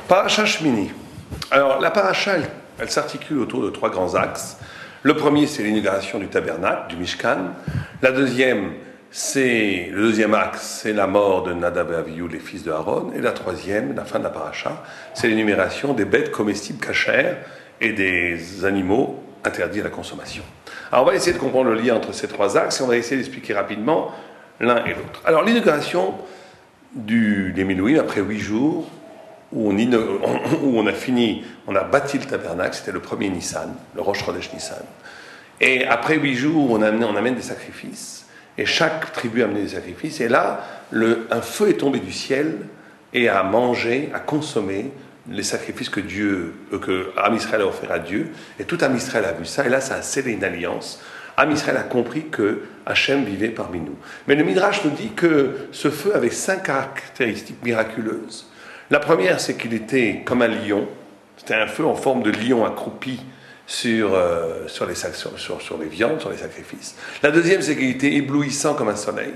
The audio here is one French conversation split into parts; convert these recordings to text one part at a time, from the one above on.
Paracha Shmini. Alors, la paracha, elle s'articule autour de trois grands axes. Le premier, c'est l'inauguration du tabernacle, du Mishkan. Le deuxième axe, c'est la mort de Nadab et Avihu, les fils de Aaron. Et la troisième, la fin de la paracha, c'est l'énumération des bêtes comestibles cachères et des animaux interdits à la consommation. Alors, on va essayer de comprendre le lien entre ces trois axes et on va essayer d'expliquer rapidement l'un et l'autre. Alors, l'inauguration des Milouim, après 8 jours, où on a bâti le tabernacle, c'était le premier Nissan, le Rosh Chodesh Nissan. Et après 8 jours, on amène des sacrifices, et chaque tribu a amené des sacrifices, et là, un feu est tombé du ciel, et a mangé, a consommé les sacrifices que Am Israël a offert à Dieu, et tout Am Israël a vu ça, et là, ça a scellé une alliance. Am Israël a compris que Hachem vivait parmi nous. Mais le Midrash nous dit que ce feu avait 5 caractéristiques miraculeuses. La première, c'est qu'il était comme un lion. C'était un feu en forme de lion accroupi sur les viandes, sur les sacrifices. La deuxième, c'est qu'il était éblouissant comme un soleil.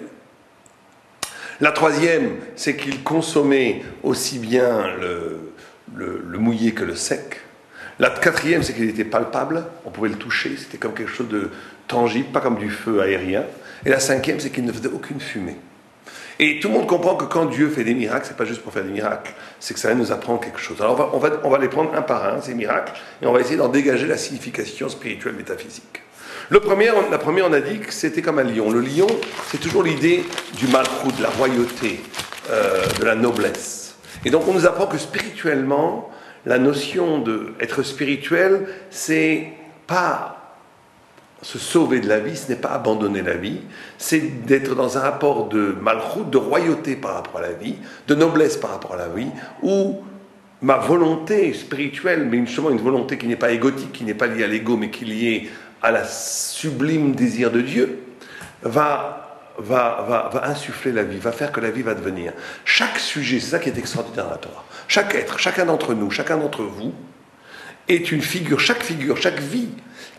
La troisième, c'est qu'il consommait aussi bien le mouillé que le sec. La quatrième, c'est qu'il était palpable, on pouvait le toucher, c'était comme quelque chose de tangible, pas comme du feu aérien. Et la cinquième, c'est qu'il ne faisait aucune fumée. Et tout le monde comprend que quand Dieu fait des miracles, c'est pas juste pour faire des miracles, c'est que ça nous apprend quelque chose. Alors on va les prendre un par un, ces miracles, et on va essayer d'en dégager la signification spirituelle, métaphysique. La première, on a dit que c'était comme un lion. Le lion, c'est toujours l'idée du malchut, de la royauté, de la noblesse. Et donc on nous apprend que spirituellement, la notion d'être spirituel, c'est pas se sauver de la vie, ce n'est pas abandonner la vie, c'est d'être dans un rapport de malchut, de royauté par rapport à la vie, de noblesse par rapport à la vie, où ma volonté spirituelle, mais justement une volonté qui n'est pas égotique, qui n'est pas liée à l'ego, mais qui est liée à la sublime désir de Dieu, va insuffler la vie, va faire que la vie va devenir. Chaque sujet, c'est ça qui est extraordinaire dans la Torah, chaque être, chacun d'entre nous, chacun d'entre vous, est une figure, chaque vie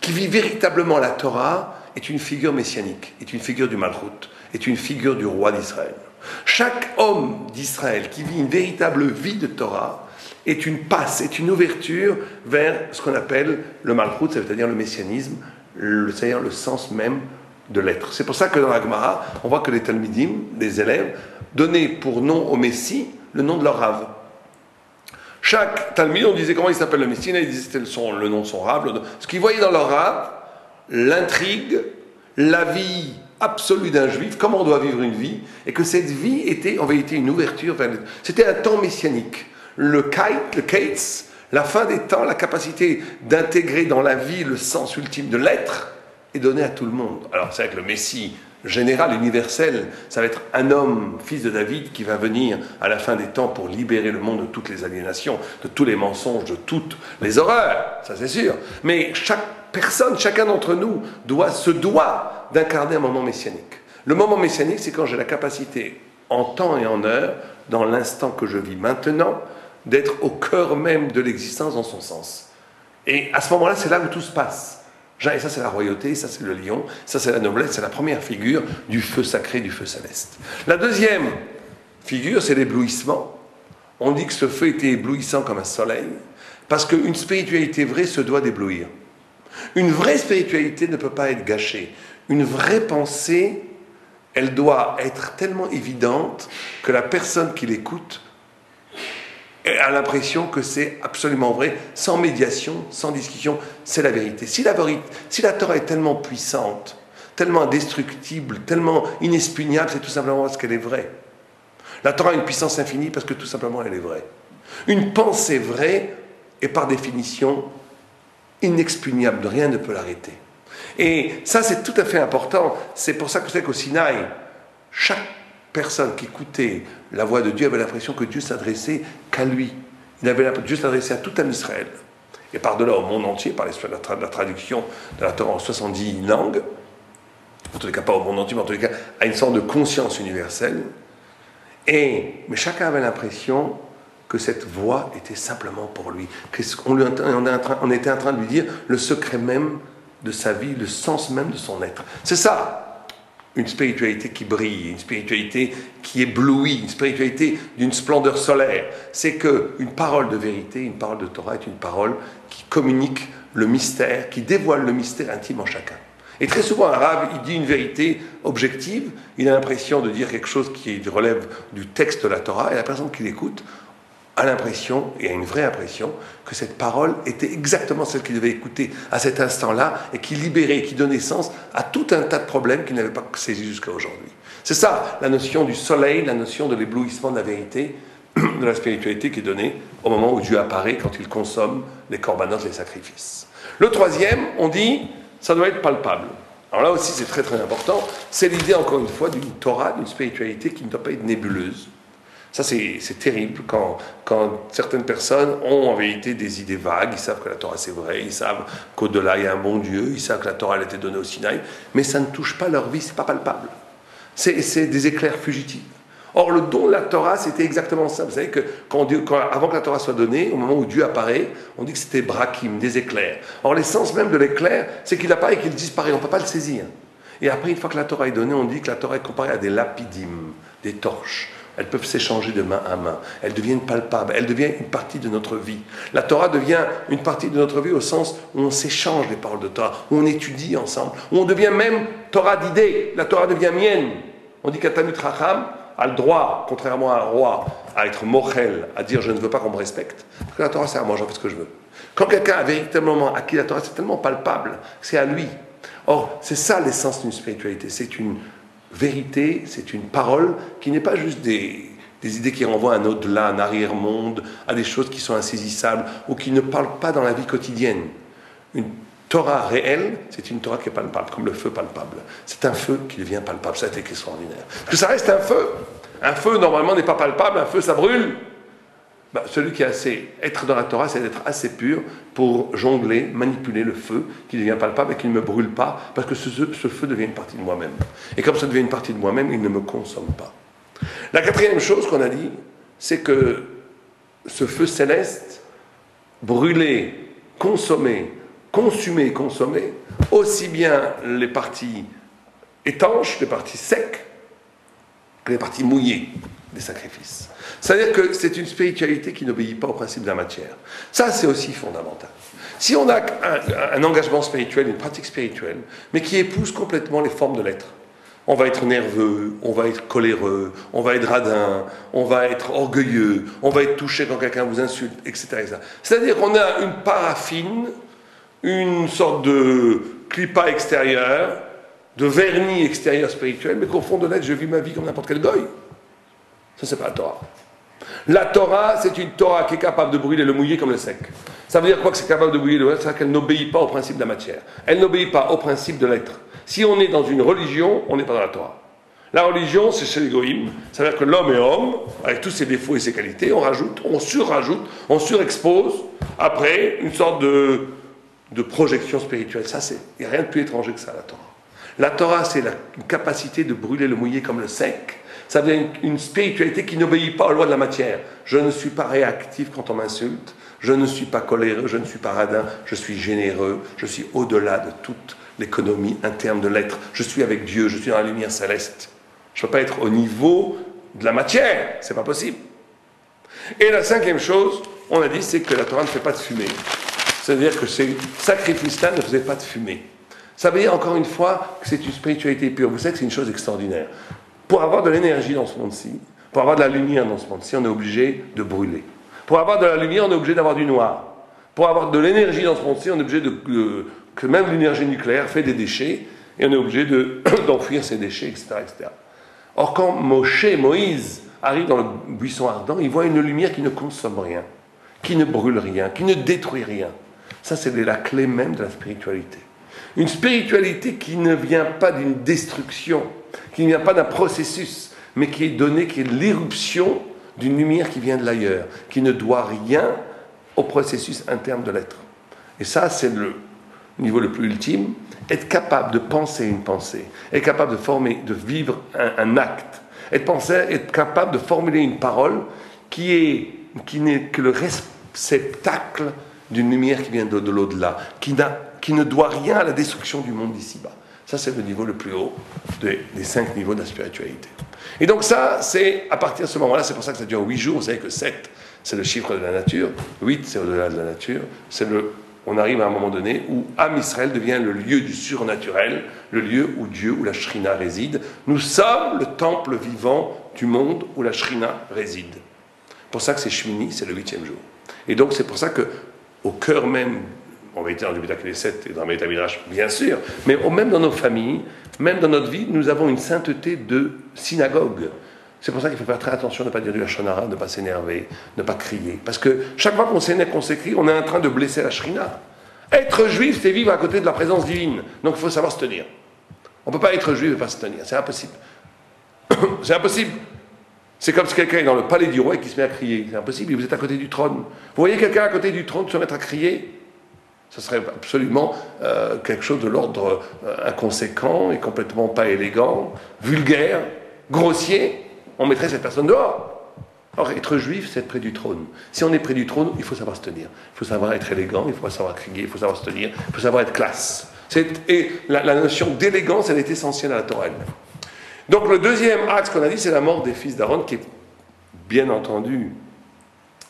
qui vit véritablement la Torah est une figure messianique, est une figure du Malchut, est une figure du roi d'Israël. Chaque homme d'Israël qui vit une véritable vie de Torah est une passe, est une ouverture vers ce qu'on appelle le Malchut, c'est-à-dire le messianisme, c'est-à-dire le sens même de l'être. C'est pour ça que dans la Gemara, on voit que les Talmidim, les élèves, donnaient pour nom au Messie le nom de leur Rav. Chaque Talmud, on disait comment il s'appelle le Messie, ils disaient c'était le nom de son Rav. Ce qu'ils voyaient dans leur Rav, l'intrigue, la vie absolue d'un juif, comment on doit vivre une vie, et que cette vie était en vérité une ouverture vers C'était un temps messianique. Le Kates, la fin des temps, la capacité d'intégrer dans la vie le sens ultime de l'être, est donnée à tout le monde. Alors c'est vrai que le Messie général, universel, ça va être un homme, fils de David, qui va venir à la fin des temps pour libérer le monde de toutes les aliénations, de tous les mensonges, de toutes les horreurs, ça c'est sûr. Mais chaque personne, chacun d'entre nous se doit d'incarner un moment messianique. Le moment messianique, c'est quand j'ai la capacité, en temps et en heure, dans l'instant que je vis maintenant, d'être au cœur même de l'existence dans son sens. Et à ce moment-là, c'est là où tout se passe. Et ça, c'est la royauté, ça, c'est le lion, ça, c'est la noblesse, c'est la première figure du feu sacré, du feu céleste. La deuxième figure, c'est l'éblouissement. On dit que ce feu était éblouissant comme un soleil, parce qu'une spiritualité vraie se doit d'éblouir. Une vraie spiritualité ne peut pas être gâchée. Une vraie pensée, elle doit être tellement évidente que la personne qui l'écoute a l'impression que c'est absolument vrai, sans médiation, sans discussion, c'est la vérité. Si la Torah est tellement puissante, tellement indestructible, tellement inexpugnable, c'est tout simplement parce qu'elle est vraie. La Torah a une puissance infinie parce que tout simplement elle est vraie. Une pensée vraie est par définition inexpugnable, rien ne peut l'arrêter. Et ça c'est tout à fait important, c'est pour ça que c'est qu'au Sinaï, chaque personne qui écoutait la voix de Dieu avait l'impression que Dieu s'adressait qu'à lui. Dieu s'adressait à tout un Israël. Et par-delà au monde entier, par la traduction de la Torah en 70 langues, en tous les cas pas au monde entier, mais en tous les cas à une sorte de conscience universelle. Mais chacun avait l'impression que cette voix était simplement pour lui. On était en train de lui dire le secret même de sa vie, le sens même de son être. C'est ça. une spiritualité qui brille, une spiritualité qui éblouit, une spiritualité d'une splendeur solaire. C'est qu'une parole de vérité, une parole de Torah est une parole qui communique le mystère, qui dévoile le mystère intime en chacun. Et très souvent, un rav, il dit une vérité objective, il a l'impression de dire quelque chose qui relève du texte de la Torah, et la personne qui l'écoute a l'impression, et a une vraie impression, que cette parole était exactement celle qu'il devait écouter à cet instant-là, et qui libérait, qui donnait sens à tout un tas de problèmes qu'il n'avait pas saisi jusqu'à aujourd'hui. C'est ça, la notion du soleil, la notion de l'éblouissement de la vérité, de la spiritualité qui est donnée au moment où Dieu apparaît, quand il consomme les corbanotes, les sacrifices. Le troisième, on dit, ça doit être palpable. Alors là aussi, c'est très très important. C'est l'idée, encore une fois, d'une Torah, d'une spiritualité qui ne doit pas être nébuleuse. Ça, c'est terrible quand certaines personnes ont en vérité des idées vagues. Ils savent que la Torah, c'est vrai. Ils savent qu'au-delà, il y a un bon Dieu. Ils savent que la Torah, elle a été donnée au Sinaï. Mais ça ne touche pas leur vie, c'est pas palpable. C'est des éclairs fugitifs. Or, le don de la Torah, c'était exactement ça. Vous savez que avant que la Torah soit donnée, au moment où Dieu apparaît, on dit que c'était brakim, des éclairs. Or, l'essence même de l'éclair, c'est qu'il apparaît et qu'il disparaît. On ne peut pas le saisir. Et après, une fois que la Torah est donnée, on dit que la Torah est comparée à des lapidim, des torches. Elles peuvent s'échanger de main à main. Elles deviennent palpables. Elles deviennent une partie de notre vie. La Torah devient une partie de notre vie au sens où on s'échange les paroles de Torah, où on étudie ensemble, où on devient même Torah d'idées. La Torah devient mienne. On dit qu'un Talmid Chacham a le droit, contrairement à un roi, à être mochel, à dire je ne veux pas qu'on me respecte. Parce que la Torah, c'est à moi, j'en fais ce que je veux. Quand quelqu'un a véritablement acquis la Torah, c'est tellement palpable, c'est à lui. Or, c'est ça l'essence d'une spiritualité. C'est une vérité, c'est une parole qui n'est pas juste des idées qui renvoient à un au-delà, un arrière-monde, à des choses qui sont insaisissables ou qui ne parlent pas dans la vie quotidienne. Une Torah réelle, c'est une Torah qui est palpable, comme le feu palpable. C'est un feu qui devient palpable, ça a été extraordinaire. Parce que ça reste un feu. Un feu, normalement, n'est pas palpable, un feu, ça brûle. Celui qui est assez... Être dans la Torah, c'est d'être assez pur pour jongler, manipuler le feu qui devient palpable et qui ne me brûle pas, parce que ce feu devient une partie de moi-même. Et comme ça devient une partie de moi-même, il ne me consomme pas. La quatrième chose qu'on a dit, c'est que ce feu céleste, brûler, consommer, consumer, consommer, aussi bien les parties étanches, les parties secs, que les parties mouillées des sacrifices. C'est-à-dire que c'est une spiritualité qui n'obéit pas au principe de la matière. Ça, c'est aussi fondamental. Si on a un engagement spirituel, une pratique spirituelle, mais qui épouse complètement les formes de l'être, on va être nerveux, on va être coléreux, on va être radin, on va être orgueilleux, on va être touché quand quelqu'un vous insulte, etc. C'est-à-dire qu'on a une paraffine, une sorte de clipa extérieur, de vernis extérieur spirituel, mais qu'au fond de l'être, je vis ma vie comme n'importe quel goy. Ça, c'est pas la Torah. La Torah, c'est une Torah qui est capable de brûler le mouillé comme le sec. Ça veut dire quoi que c'est capable de brûler le mouillé? C'est qu'elle n'obéit pas au principe de la matière. Elle n'obéit pas au principe de l'être. Si on est dans une religion, on n'est pas dans la Torah. La religion, c'est chez les goïms. Ça veut dire que l'homme est homme, avec tous ses défauts et ses qualités, on rajoute, on surrajoute, on surexpose, après, une sorte de projection spirituelle. Ça, il n'y a rien de plus étranger que ça, la Torah. La Torah, c'est la capacité de brûler le mouillé comme le sec. Ça devient une spiritualité qui n'obéit pas aux lois de la matière. Je ne suis pas réactif quand on m'insulte, je ne suis pas coléreux, je ne suis pas radin, je suis généreux, je suis au-delà de toute l'économie interne de l'être. Je suis avec Dieu, je suis dans la lumière céleste. Je ne peux pas être au niveau de la matière, c'est pas possible. Et la cinquième chose, on a dit, c'est que la Torah ne fait pas de fumée. C'est-à-dire que ces sacrifices-là ne faisaient pas de fumée. Ça veut dire encore une fois que c'est une spiritualité pure. Vous savez que c'est une chose extraordinaire. Pour avoir de l'énergie dans ce monde-ci, pour avoir de la lumière dans ce monde-ci, on est obligé de brûler. Pour avoir de la lumière, on est obligé d'avoir du noir. Pour avoir de l'énergie dans ce monde-ci, on est obligé que même l'énergie nucléaire fait des déchets, et on est obligé d'enfuir ces déchets, etc., etc. Or, quand Moïse arrive dans le buisson ardent, il voit une lumière qui ne consomme rien, qui ne brûle rien, qui ne détruit rien. Ça, c'est la clé même de la spiritualité. Une spiritualité qui ne vient pas d'une destruction, qui ne vient pas d'un processus, mais qui est donnée, qui est l'éruption d'une lumière qui vient de l'ailleurs, qui ne doit rien au processus interne de l'être. Et ça, c'est le niveau le plus ultime, être capable de penser une pensée, être capable de vivre un acte, être capable de formuler une parole qui n'est que le réceptacle d'une lumière qui vient de l'au-delà, qui ne doit rien à la destruction du monde d'ici-bas. Ça, c'est le niveau le plus haut des 5 niveaux de la spiritualité. Et donc ça, c'est à partir de ce moment-là, c'est pour ça que ça dure 8 jours. Vous savez que 7, c'est le chiffre de la nature. 8, c'est au-delà de la nature. On arrive à un moment donné où Am Israël devient le lieu du surnaturel, le lieu où Dieu, où la Shrina réside. Nous sommes le temple vivant du monde où la Shrina réside. C'est pour ça que c'est Shmini, c'est le 8e jour. Et donc c'est pour ça qu'au cœur même, on va être dans le Beit HaKnesset et dans le Beit HaMidrash, bien sûr, mais même dans nos familles, même dans notre vie, nous avons une sainteté de synagogue. C'est pour ça qu'il faut faire très attention de ne pas dire du Lachon Hara, de ne pas s'énerver, de ne pas crier. Parce que chaque fois qu'on s'énerve, qu'on s'écrit, on est en train de blesser la Shrina. Être juif, c'est vivre à côté de la présence divine. Donc il faut savoir se tenir. On ne peut pas être juif et ne pas se tenir. C'est impossible. C'est impossible. C'est comme si quelqu'un est dans le palais du roi et qui se met à crier. C'est impossible, vous êtes à côté du trône. Vous voyez quelqu'un à côté du trône se mettre à crier? Ce serait absolument quelque chose de l'ordre inconséquent et complètement pas élégant, vulgaire, grossier. On mettrait cette personne dehors. Or, être juif, c'est être près du trône. Si on est près du trône, il faut savoir se tenir. Il faut savoir être élégant, il faut savoir crier, il faut savoir se tenir, il faut savoir être classe. Et la notion d'élégance, elle est essentielle à la Torah. Donc le deuxième axe qu'on a dit, c'est la mort des fils d'Aaron, qui est bien entendu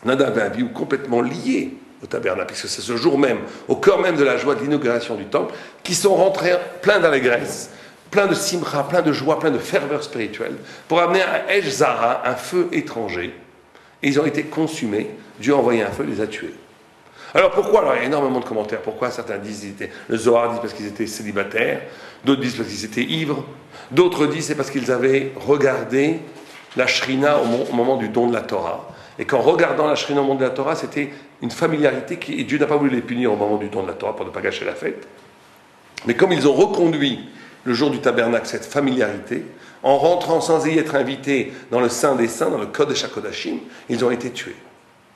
Nadav et Abihu complètement lié au tabernacle, puisque c'est ce jour même, au cœur même de la joie de l'inauguration du temple, qui sont rentrés pleins d'allégresse, pleins de simcha, pleins de joie, pleins de ferveur spirituelle, pour amener à Esh Zara, un feu étranger, et ils ont été consumés. Dieu a envoyé un feu, les a tués. Alors pourquoi? Alors il y a énormément de commentaires. Pourquoi? Certains disent, le Zohar dit parce qu'ils étaient célibataires, d'autres disent parce qu'ils étaient ivres, d'autres disent c'est parce qu'ils avaient regardé la Shrina au moment du don de la Torah. Et qu'en regardant la Shrina au moment de la Torah, c'était une familiarité et Dieu n'a pas voulu les punir au moment du don de la Torah pour ne pas gâcher la fête. Mais comme ils ont reconduit le jour du tabernacle cette familiarité, en rentrant sans y être invités dans le Saint des Saints, dans le Kodesh HaKodashim, ils ont été tués.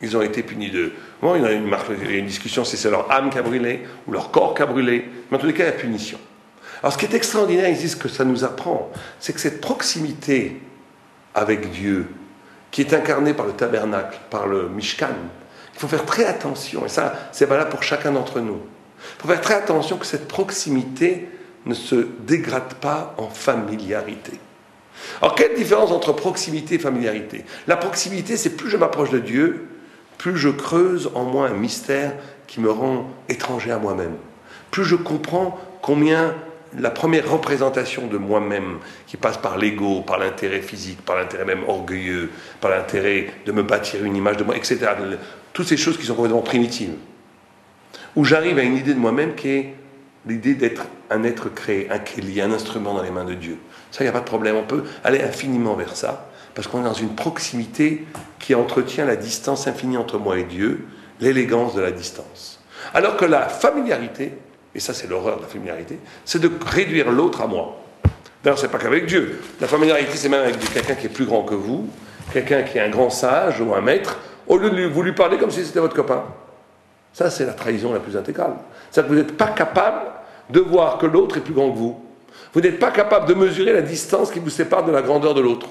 Ils ont été punis de... Bon, il y a une discussion si c'est leur âme qui a brûlé ou leur corps qui a brûlé. Mais en tous les cas, il y a punition. Alors ce qui est extraordinaire, ils disent que ça nous apprend, c'est que cette proximité avec Dieu, qui est incarnée par le tabernacle, par le Mishkan, il faut faire très attention, et ça, c'est valable pour chacun d'entre nous. Il faut faire très attention que cette proximité ne se dégrade pas en familiarité. Alors, quelle différence entre proximité et familiarité? La proximité, c'est plus je m'approche de Dieu, plus je creuse en moi un mystère qui me rend étranger à moi-même. Plus je comprends combien la première représentation de moi-même, qui passe par l'ego, par l'intérêt physique, par l'intérêt même orgueilleux, par l'intérêt de me bâtir une image de moi, etc., toutes ces choses qui sont complètement primitives, où j'arrive à une idée de moi-même qui est l'idée d'être un être créé, un kéli, un instrument dans les mains de Dieu. Ça, il n'y a pas de problème, on peut aller infiniment vers ça, parce qu'on est dans une proximité qui entretient la distance infinie entre moi et Dieu, l'élégance de la distance. Alors que la familiarité, et ça c'est l'horreur de la familiarité, c'est de réduire l'autre à moi. D'ailleurs, c'est pas qu'avec Dieu. La familiarité, c'est même avec quelqu'un qui est plus grand que vous, quelqu'un qui est un grand sage ou un maître, au lieu de vous lui parler comme si c'était votre copain. Ça, c'est la trahison la plus intégrale. C'est-à-dire que vous n'êtes pas capable de voir que l'autre est plus grand que vous. Vous n'êtes pas capable de mesurer la distance qui vous sépare de la grandeur de l'autre.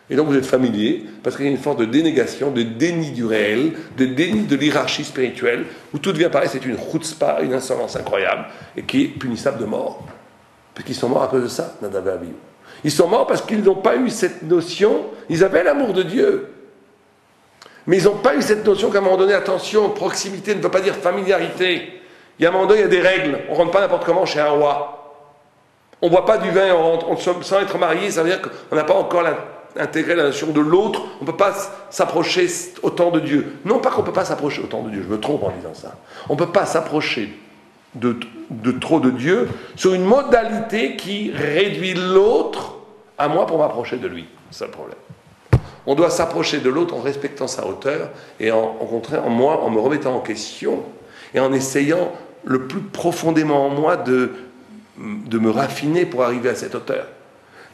Et donc vous êtes familier, parce qu'il y a une forme de dénégation, de déni du réel, de déni de l'hierarchie spirituelle, où tout devient pareil, c'est une chutzpah, une insolence incroyable, et qui est punissable de mort. Parce qu'ils sont morts à cause de ça, Nadav et Abihu. Ils sont morts parce qu'ils n'ont pas eu cette notion, ils avaient l'amour de Dieu, mais ils n'ont pas eu cette notion qu'à un moment donné, attention, proximité ne veut pas dire familiarité. Il y a un moment donné, il y a des règles, on ne rentre pas n'importe comment chez un roi. On ne boit pas du vin sans être marié, ça veut dire qu'on n'a pas encore intégré la notion de l'autre, on ne peut pas s'approcher autant de Dieu. Non pas qu'on ne peut pas s'approcher autant de Dieu, je me trompe en disant ça. On ne peut pas s'approcher de trop de Dieu sur une modalité qui réduit l'autre à moi pour m'approcher de lui. C'est ça le problème. On doit s'approcher de l'autre en respectant sa hauteur et au contraire, en me remettant en question et en essayant le plus profondément en moi de me raffiner pour arriver à cette hauteur.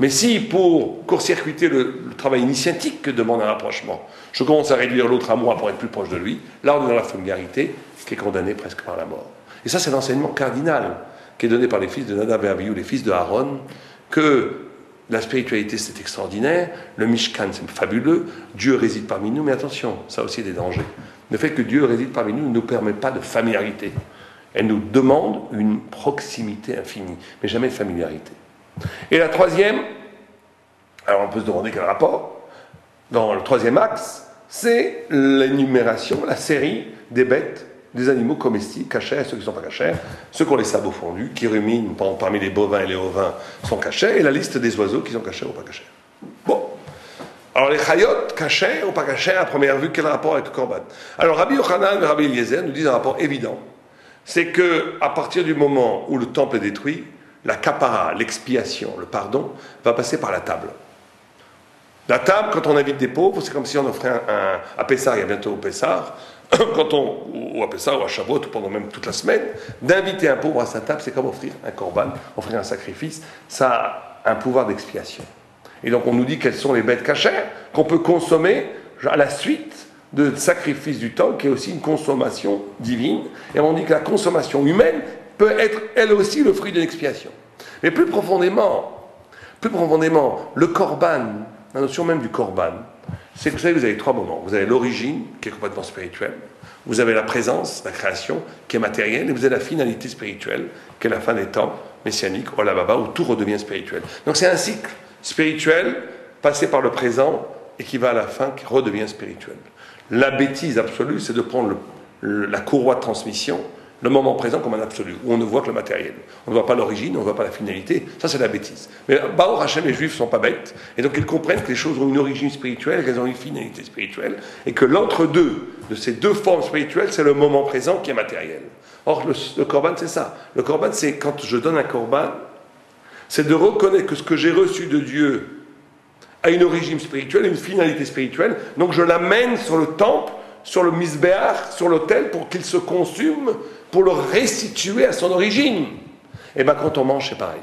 Mais si, pour court-circuiter le travail initiatique que demande un rapprochement, je commence à réduire l'autre à moi pour être plus proche de lui, là on est dans la familiarité qui est condamnée presque par la mort. Et ça c'est l'enseignement cardinal qui est donné par les fils de Nadav et Abihu, les fils de Aaron, que la spiritualité c'est extraordinaire, le Mishkan c'est fabuleux, Dieu réside parmi nous, mais attention, ça a aussi des dangers. Le fait que Dieu réside parmi nous ne nous permet pas de familiarité. Elle nous demande une proximité infinie, mais jamais familiarité. Et la troisième, alors on peut se demander quel rapport, dans le troisième axe, c'est l'énumération, la série des bêtes, des animaux comestibles, cachers et ceux qui ne sont pas cachers, ceux qui ont les sabots fondus, qui ruminent parmi les bovins et les ovins sont cachers, et la liste des oiseaux qui sont cachers ou pas cachers. Bon. Alors les chayot, cachers ou pas cachers, à première vue, quel rapport avec le korban? Alors Rabbi Yochanan et Rabbi Eliezer nous disent un rapport évident. C'est qu'à partir du moment où le temple est détruit, la kapara, l'expiation, le pardon, va passer par la table. La table, quand on invite des pauvres, c'est comme si on offrait à Pessah, il y a bientôt au Pessah, ou à Pessah, ou à Shavuot, ou pendant même toute la semaine, d'inviter un pauvre à sa table, c'est comme offrir un korban, offrir un sacrifice, ça a un pouvoir d'expiation. Et donc on nous dit quelles sont les bêtes cachères qu'on peut consommer à la suite de sacrifice du temple, qui est aussi une consommation divine. Et on dit que la consommation humaine peut être elle aussi le fruit de l'expiation. Mais plus profondément, le korban, la notion même du korban, c'est que vous avez trois moments. Vous avez l'origine, qui est complètement spirituelle. Vous avez la présence, la création, qui est matérielle. Et vous avez la finalité spirituelle, qui est la fin des temps messianiques, Olam Haba, où tout redevient spirituel. Donc c'est un cycle spirituel, passé par le présent, et qui va à la fin, qui redevient spirituel. La bêtise absolue, c'est de prendre la courroie de transmission, le moment présent comme un absolu, où on ne voit que le matériel. On ne voit pas l'origine, on ne voit pas la finalité. Ça, c'est la bêtise. Mais Baruch Hashem, les Juifs ne sont pas bêtes, et donc ils comprennent que les choses ont une origine spirituelle, qu'elles ont une finalité spirituelle, et que l'entre-deux de ces deux formes spirituelles, c'est le moment présent qui est matériel. Or, le korban, c'est ça. Le korban, c'est quand je donne un korban, c'est de reconnaître que ce que j'ai reçu de Dieu a une origine spirituelle, une finalité spirituelle, donc je l'amène sur le temple, sur le misbéach, sur l'autel, pour qu'il se consume, pour le restituer à son origine. Et bien quand on mange, c'est pareil.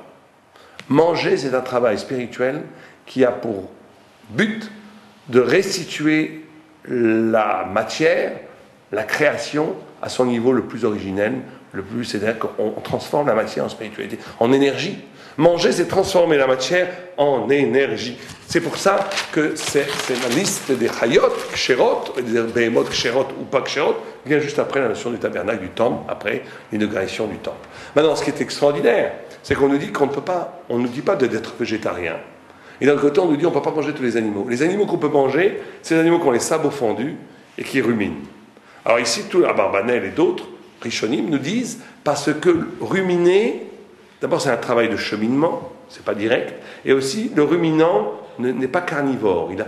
Manger, c'est un travail spirituel qui a pour but de restituer la matière, la création, à son niveau le plus originel, c'est-à-dire qu'on transforme la matière en spiritualité, en énergie. Manger, c'est transformer la matière en énergie. C'est pour ça que c'est la liste des chayot, kshérot, des béhémot, kshérot ou pas kshérot, vient juste après la notion du tabernacle, du temple, après l'inauguration du temple. Maintenant, ce qui est extraordinaire, c'est qu'on nous dit qu'on ne peut pas, on ne nous dit pas d'être végétarien. Et d'un côté, on nous dit qu'on ne peut pas manger tous les animaux. Les animaux qu'on peut manger, c'est les animaux qui ont les sabots fondus et qui ruminent. Alors ici, tout Abarbanel et d'autres, Rishonim, nous disent, parce que ruminer, d'abord c'est un travail de cheminement, c'est pas direct, et aussi le ruminant n'est pas carnivore, il n'est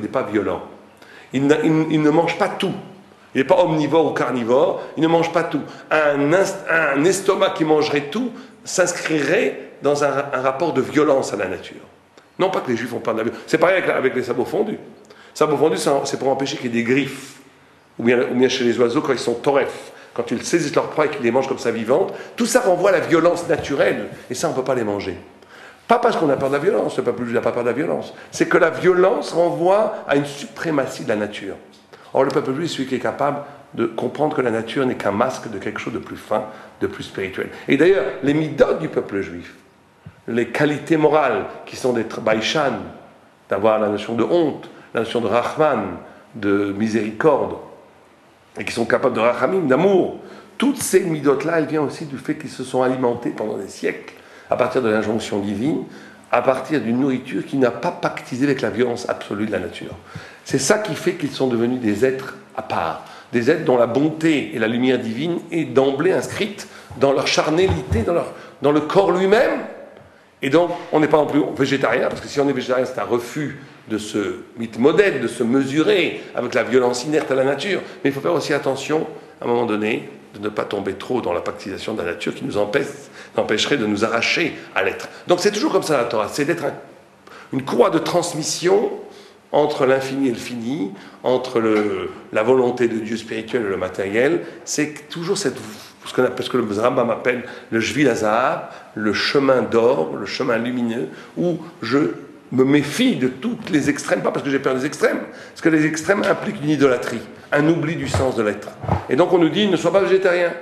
pas violent. Il ne mange pas tout. Il n'est pas omnivore ou carnivore, il ne mange pas tout. Un estomac qui mangerait tout s'inscrirait dans un rapport de violence à la nature. Non pas que les Juifs ont peur de la violence. C'est pareil avec les sabots fondus. Sabots fondus, c'est pour empêcher qu'il y ait des griffes. Ou bien chez les oiseaux, quand ils sont torefs, quand ils saisissent leur proie et qu'ils les mangent comme ça vivantes, tout ça renvoie à la violence naturelle. Et ça, on ne peut pas les manger. Pas parce qu'on a peur de la violence, le peuple juif n'a pas peur de la violence. C'est que la violence renvoie à une suprématie de la nature. Or, le peuple juif est celui qui est capable de comprendre que la nature n'est qu'un masque de quelque chose de plus fin, de plus spirituel. Et d'ailleurs, les midotes du peuple juif, les qualités morales qui sont des baïchan, d'avoir la notion de honte, la notion de rahman, de miséricorde, et qui sont capables de rachamim, d'amour, toutes ces midotes-là, elles viennent aussi du fait qu'ils se sont alimentés pendant des siècles, à partir de l'injonction divine, à partir d'une nourriture qui n'a pas pactisé avec la violence absolue de la nature. C'est ça qui fait qu'ils sont devenus des êtres à part, des êtres dont la bonté et la lumière divine est d'emblée inscrite dans leur charnélité, dans le corps lui-même. Et donc, on n'est pas non plus végétarien, parce que si on est végétarien, c'est un refus de se modèle, de se mesurer avec la violence inerte à la nature. Mais il faut faire aussi attention, à un moment donné, de ne pas tomber trop dans la pactisation de la nature qui nous empêcherait de nous arracher à l'être. Donc c'est toujours comme ça la Torah, c'est d'être une courroie de transmission entre l'infini et le fini, entre la volonté de Dieu spirituel et le matériel. C'est toujours ce que le Rambam appelle le Shvil HaZahav, le chemin d'or, le chemin lumineux, où je me méfie de toutes les extrêmes, pas parce que j'ai peur des extrêmes, parce que les extrêmes impliquent une idolâtrie, un oubli du sens de l'être. Et donc on nous dit, ne sois pas végétarien.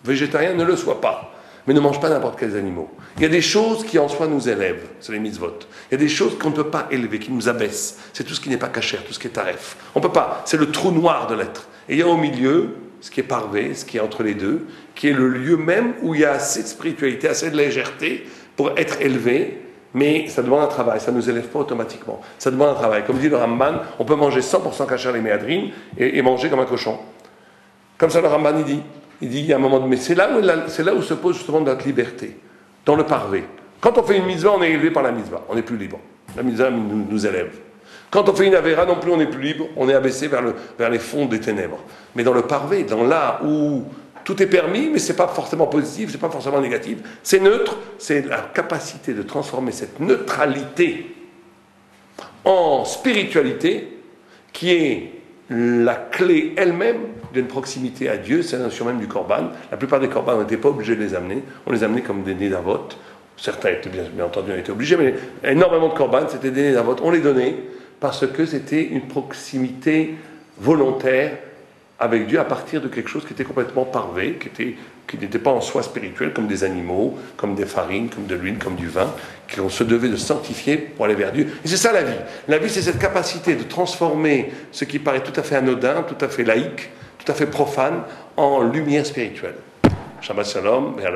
Végétarien, ne le sois pas. Mais ne mange pas n'importe quels animaux. Il y a des choses qui en soi nous élèvent, c'est les mitzvot. Il y a des choses qu'on ne peut pas élever, qui nous abaissent. C'est tout ce qui n'est pas cachère, tout ce qui est taref. On ne peut pas, c'est le trou noir de l'être. Et il y a au milieu, ce qui est parvé, ce qui est entre les deux, qui est le lieu même où il y a assez de spiritualité, assez de légèreté pour être élevé, mais ça demande un travail, ça ne nous élève pas automatiquement. Ça demande un travail. Comme dit le Ramban, on peut manger 100% kasher les méadrines et manger comme un cochon. Comme ça le Ramban il dit il y a un moment de... Mais c'est là où se pose justement notre liberté, dans le parvé. Quand on fait une mitzvah, on est élevé par la mitzvah, on n'est plus libre. La mitzvah nous élève. Quand on fait une avéra, non plus on n'est plus libre, on est abaissé vers les fonds des ténèbres. Mais dans le parvé, dans là où tout est permis, mais ce n'est pas forcément positif, ce n'est pas forcément négatif, c'est neutre, c'est la capacité de transformer cette neutralité en spiritualité qui est la clé elle-même d'une proximité à Dieu, c'est la notion même du korban. La plupart des korbans, on n'était pas obligé de les amener, on les amenait comme des nédavot. Certains étaient bien entendu, on était obligés, mais énormément de korban, c'était des nédavot, on les donnait parce que c'était une proximité volontaire avec Dieu à partir de quelque chose qui était complètement parvé, qui n'était pas en soi spirituel, comme des animaux, comme des farines, comme de l'huile, comme du vin, qu'on se devait de sanctifier pour aller vers Dieu. Et c'est ça la vie. La vie, c'est cette capacité de transformer ce qui paraît tout à fait anodin, tout à fait laïque, tout à fait profane, en lumière spirituelle. Shabbat shalom, et à